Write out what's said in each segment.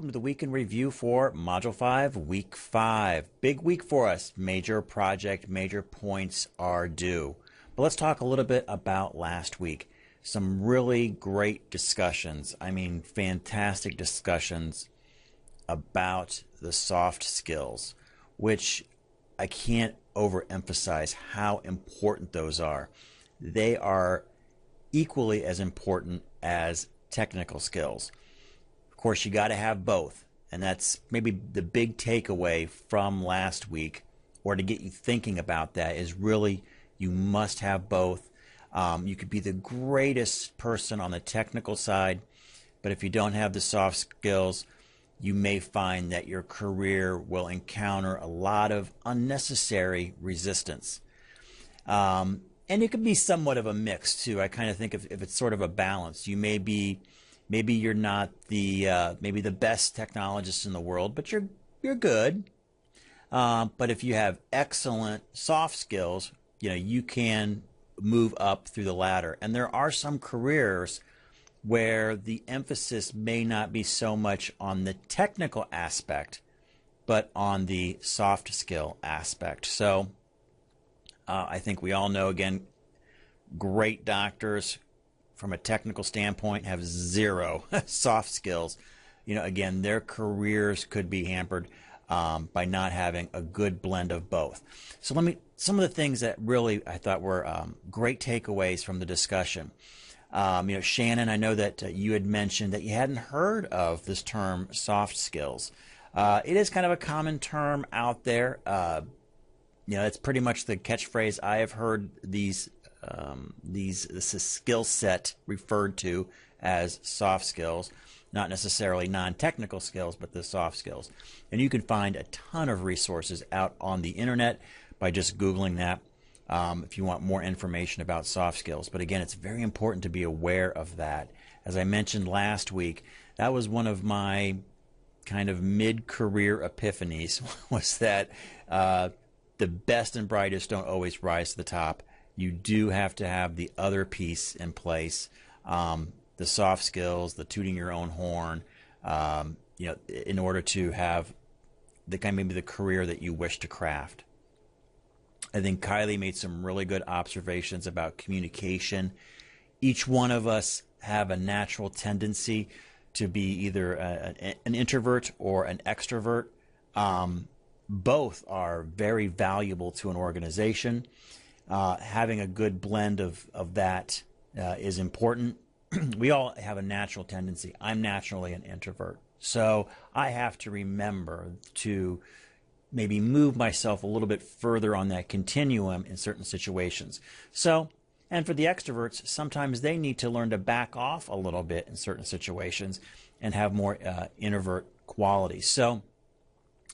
welcome to the Week in Review for Module 5, Week 5. Big week for us. Major project, major points are due. But let's talk a little bit about last week. Some really great discussions. I mean, fantastic discussions about the soft skills, which I can't overemphasize how important those are. They are equally as important as technical skills. Of course, you got to have both, and that's maybe the big takeaway from last week, or to get you thinking about that, is really you must have both. You could be the greatest person on the technical side, but if you don't have the soft skills, you may find that your career will encounter a lot of unnecessary resistance. And it could be somewhat of a mix too. I kind of think if it's sort of a balance, you may be, maybe you're not the maybe the best technologist in the world, but you're good. But if you have excellent soft skills, you can move up through the ladder. And there are some careers where the emphasis may not be so much on the technical aspect, but on the soft skill aspect. So I think we all know, again, great doctors from a technical standpoint have zero soft skills. Again, their careers could be hampered by not having a good blend of both. So some of the things that really I thought were great takeaways from the discussion. Shannon, I know that you had mentioned that you hadn't heard of this term soft skills. It is kind of a common term out there. It's pretty much the catchphrase. I have heard this skill set referred to as soft skills, not necessarily non-technical skills, but the soft skills. And you can find a ton of resources out on the internet by just Googling that if you want more information about soft skills. But again, it's very important to be aware of that. As I mentioned last week, that was one of my kind of mid-career epiphanies, was that the best and brightest don't always rise to the top. You do have to have the other piece in place, the soft skills, the tooting your own horn, in order to have maybe the career that you wish to craft. I think Kylie made some really good observations about communication. Each one of us have a natural tendency to be either an introvert or an extrovert. Both are very valuable to an organization. Having a good blend of that is important. We all have a natural tendency. I'm naturally an introvert, so I have to remember to maybe move myself a little bit further on that continuum in certain situations. So, and for the extroverts, sometimes they need to learn to back off a little bit in certain situations and have more introvert qualities. So,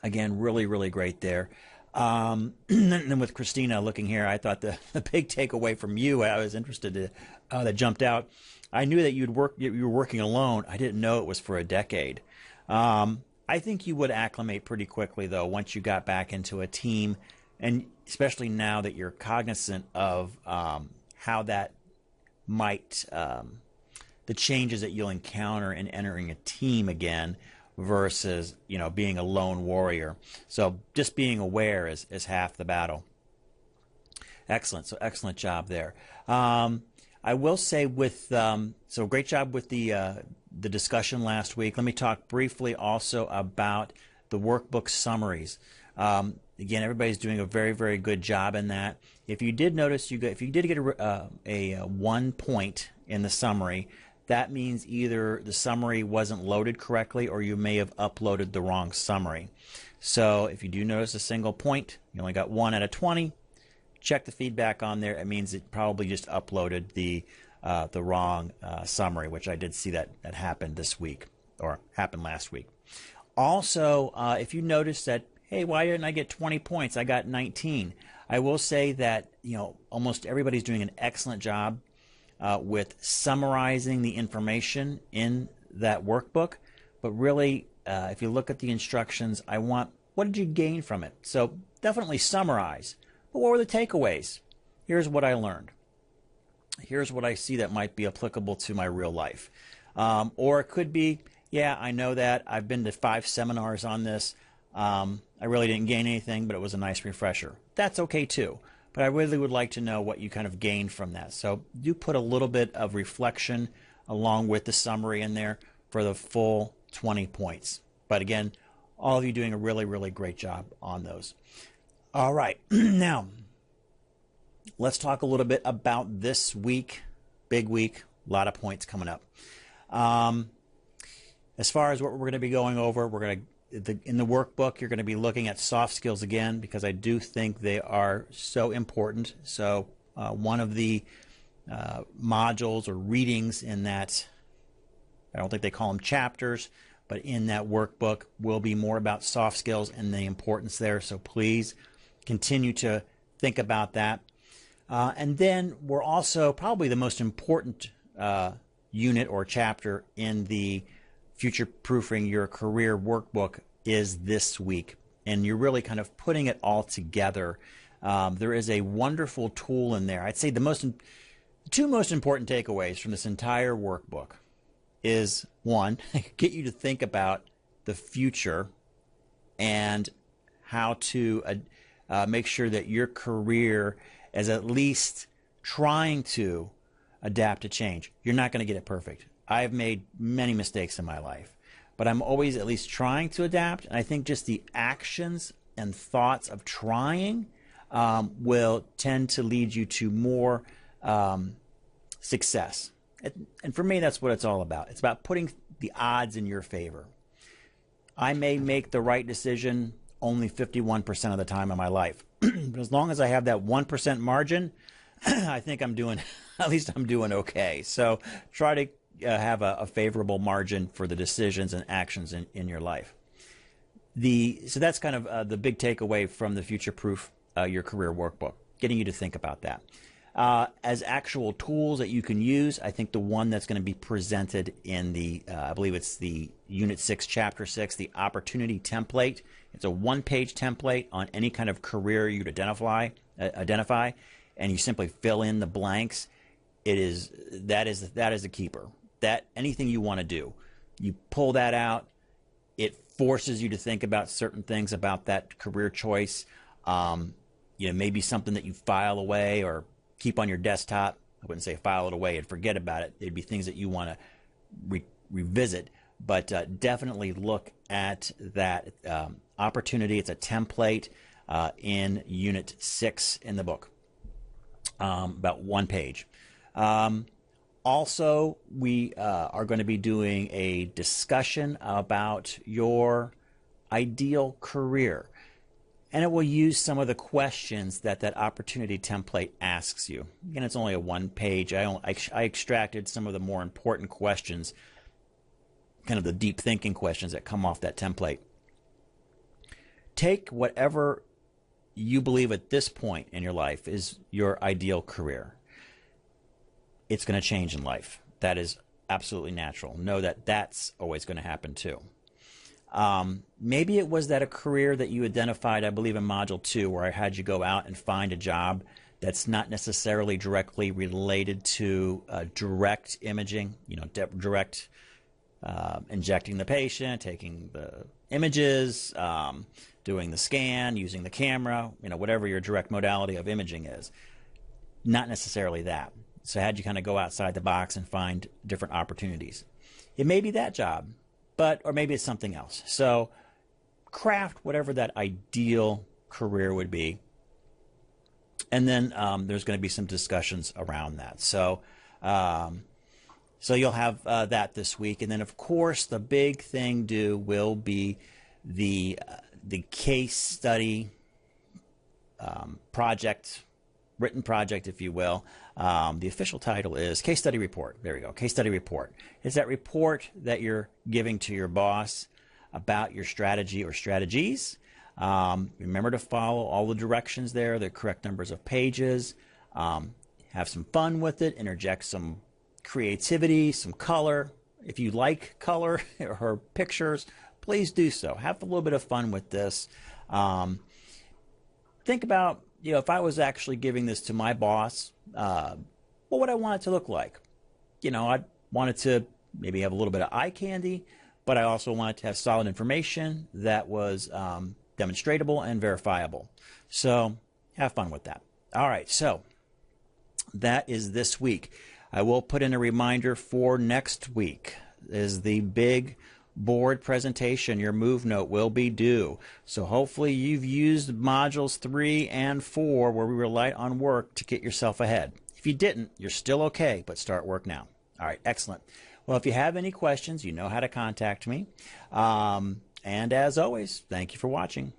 again, really, really great there. And then with Christina looking here, I thought the big takeaway from you, I was interested to, that jumped out. I knew that you were working alone. I didn't know it was for a decade. I think you would acclimate pretty quickly, though, once you got back into a team, and especially now that you're cognizant of how that might, the changes that you'll encounter in entering a team again versus, being a lone warrior. So just being aware is half the battle. Excellent. So excellent job there. I will say so great job with the discussion last week. Let me talk briefly also about the workbook summaries. Again, everybody's doing a very, very good job in that. If you did notice, if you did get a 1 point in the summary, that means either the summary wasn't loaded correctly or you may have uploaded the wrong summary. So if you do notice a single point, you only got 1 out of 20, check the feedback on there. It means it probably just uploaded the wrong summary, which I did see that happened this week, or happened last week. Also, if you notice that, hey, why didn't I get 20 points? I got 19. I will say that almost everybody's doing an excellent job with summarizing the information in that workbook. But really, if you look at the instructions, what did you gain from it? So definitely summarize. But what were the takeaways? Here's what I learned. Here's what I see that might be applicable to my real life. Or it could be, Yeah, I know that. I've been to 5 seminars on this. I really didn't gain anything, but it was a nice refresher. That's okay too. But I really would like to know what you kind of gained from that. So do put a little bit of reflection along with the summary in there for the full 20 points. But again, all of you doing a really, really great job on those. All right, now let's talk a little bit about this week. Big week, a lot of points coming up. As far as what we're going to be going over, in the workbook, you're going to be looking at soft skills again, because I do think they are so important. So one of the modules or readings in that, I don't think they call them chapters, but in that workbook will be more about soft skills and the importance there. So please continue to think about that. And then we're also probably the most important unit or chapter in the Future Proofing Your Career workbook is this week. And you're really kind of putting it all together. There is a wonderful tool in there. I'd say the two most important takeaways from this entire workbook is, one, get you to think about the future and how to make sure that your career is at least trying to adapt to change. You're not going to get it perfect. I've made many mistakes in my life, but I'm always at least trying to adapt. And I think just the actions and thoughts of trying will tend to lead you to more success. And for me, that's what it's all about. It's about putting the odds in your favor. I may make the right decision only 51% of the time in my life. But as long as I have that 1% margin, I think I'm doing, at least I'm doing okay. So try to have a favorable margin for the decisions and actions in your life. So that's kind of the big takeaway from the Future Proof Your Career workbook, getting you to think about that. As actual tools that you can use, I think the one that's going to be presented in the, I believe it's the Unit 6, Chapter 6, the Opportunity Template. It's a one-page template on any kind of career you'd identify, and you simply fill in the blanks. That is the keeper. That anything you want to do, you pull that out. It forces you to think about certain things about that career choice. Maybe something that you file away or keep on your desktop. I wouldn't say file it away and forget about it. It'd be things that you want to revisit, but definitely look at that opportunity. It's a template in Unit 6 in the book, about one page. Also, we are going to be doing a discussion about your ideal career. And it will use some of the questions that opportunity template asks you. Again, it's only a one page. I extracted some of the more important questions, kind of the deep thinking questions that come off that template. Take whatever you believe at this point in your life is your ideal career. It's going to change in life. That is absolutely natural. Know that that's always going to happen too. Maybe it was that a career that you identified, I believe in Module 2, where I had you go out and find a job that's not necessarily directly related to direct imaging, direct injecting the patient, taking the images, doing the scan, using the camera, whatever your direct modality of imaging is. Not necessarily that. So I had you kind of go outside the box and find different opportunities. It may be that job, or maybe it's something else. So craft whatever that ideal career would be. And then there's going to be some discussions around that. So you'll have that this week. And then, of course, the big thing will be the case study project, written project, if you will. The official title is Case Study Report. There we go. Case Study Report. It's that report that you're giving to your boss about your strategy or strategies. Remember to follow all the directions there, the correct numbers of pages. Have some fun with it. Interject some creativity, some color. If you like color or pictures, please do so. Have a little bit of fun with this. Think about, if I was actually giving this to my boss, what would I want it to look like? I wanted to maybe have a little bit of eye candy, but I also wanted to have solid information that was demonstratable and verifiable. So have fun with that. All right, so that is this week. I will put in a reminder for next week is the big board presentation. Your move note will be due. So hopefully you've used modules 3 and 4 where we were light on work to get yourself ahead. If you didn't, you're still okay, but start work now. All right, excellent. Well, if you have any questions, you know how to contact me. And as always, thank you for watching.